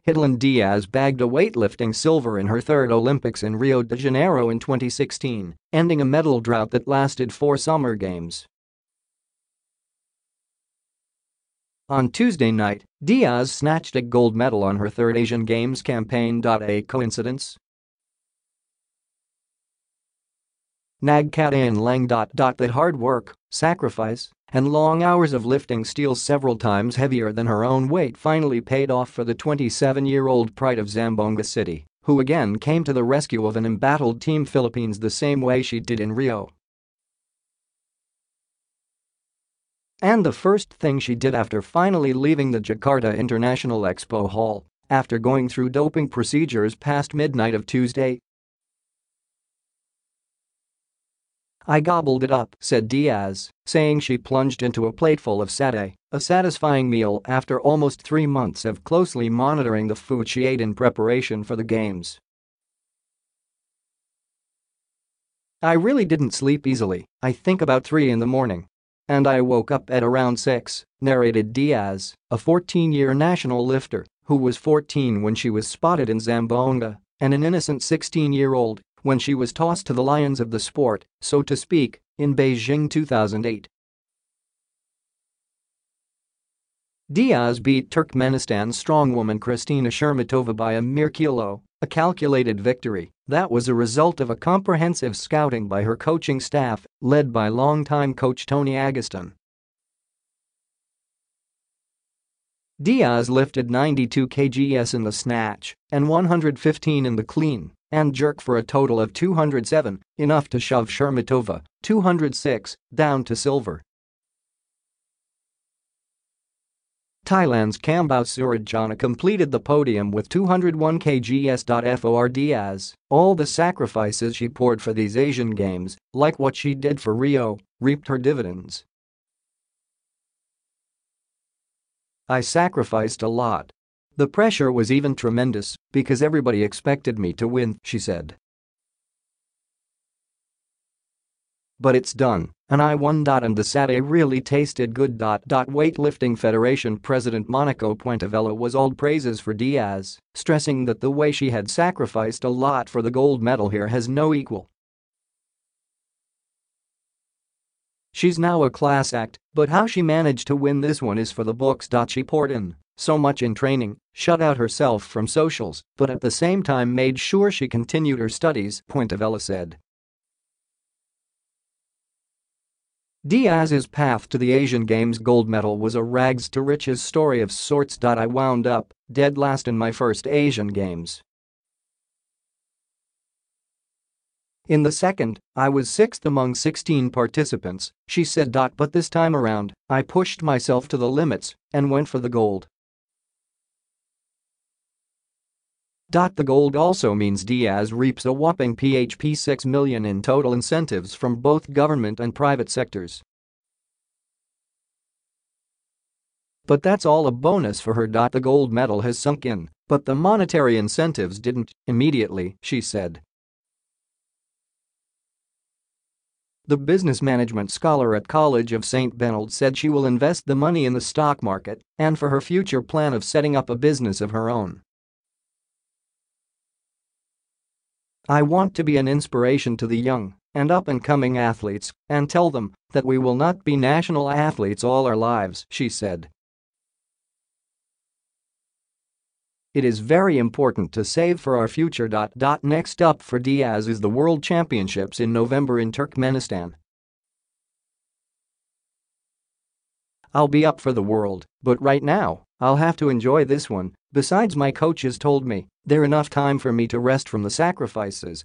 Hidilyn Diaz bagged a weightlifting silver in her third Olympics in Rio de Janeiro in 2016, ending a medal drought that lasted 4 Summer Games. On Tuesday night, Diaz snatched a gold medal on her third Asian Games campaign. A coincidence? Nagkataon lang. That hard work, sacrifice, and long hours of lifting steel several times heavier than her own weight finally paid off for the 27-year-old pride of Zamboanga City, who again came to the rescue of an embattled Team Philippines the same way she did in Rio. And the first thing she did after finally leaving the Jakarta International Expo Hall, after going through doping procedures past midnight of Tuesday. "I gobbled it up," said Diaz, saying she plunged into a plateful of satay, a satisfying meal after almost 3 months of closely monitoring the food she ate in preparation for the games. "I really didn't sleep easily, I think about 3 in the morning. And I woke up at around 6, narrated Diaz, a 14-year national lifter who was 14 when she was spotted in Zamboanga and an innocent 16-year-old when she was tossed to the lions of the sport, so to speak, in Beijing 2008. Diaz beat Turkmenistan strongwoman Kristina Shermatova by a mere kilo, a calculated victory that was a result of a comprehensive scouting by her coaching staff, led by longtime coach Tony Agustin. Diaz lifted 92 kgs in the snatch and 115 in the clean and jerk for a total of 207, enough to shove Shermatova, 206, down to silver. Thailand's Kambao Surajana completed the podium with 201 kgs. For Diaz, all the sacrifices she poured for these Asian Games, like what she did for Rio, reaped her dividends. "I sacrificed a lot. The pressure was even tremendous because everybody expected me to win," she said. "But it's done, and I won. And the satay really tasted good. Weightlifting Federation President Monaco Puentevelo was all praises for Diaz, stressing that the way she had sacrificed a lot for the gold medal here has no equal. "She's now a class act, but how she managed to win this one is for the books. She poured in so much in training, shut out herself from socials, but at the same time made sure she continued her studies," Puentevelo said. Diaz's path to the Asian Games gold medal was a rags to riches story of sorts. "I wound up dead last in my first Asian Games. In the second, I was 6th among 16 participants," she said. "But this time around, I pushed myself to the limits and went for the gold." The gold also means Diaz reaps a whopping PHP 6 million in total incentives from both government and private sectors. "But that's all a bonus for her. The gold medal has sunk in, but the monetary incentives didn't immediately," she said. The business management scholar at College of St. Benald said she will invest the money in the stock market and for her future plan of setting up a business of her own. "I want to be an inspiration to the young and up-and-coming athletes and tell them that we will not be national athletes all our lives," she said. "It is very important to save for our future. Next up for Diaz is the World Championships in November in Turkmenistan. I'll be up for the world, but right now, I'll have to enjoy this one. Besides, my coaches told me there's enough time for me to rest from the sacrifices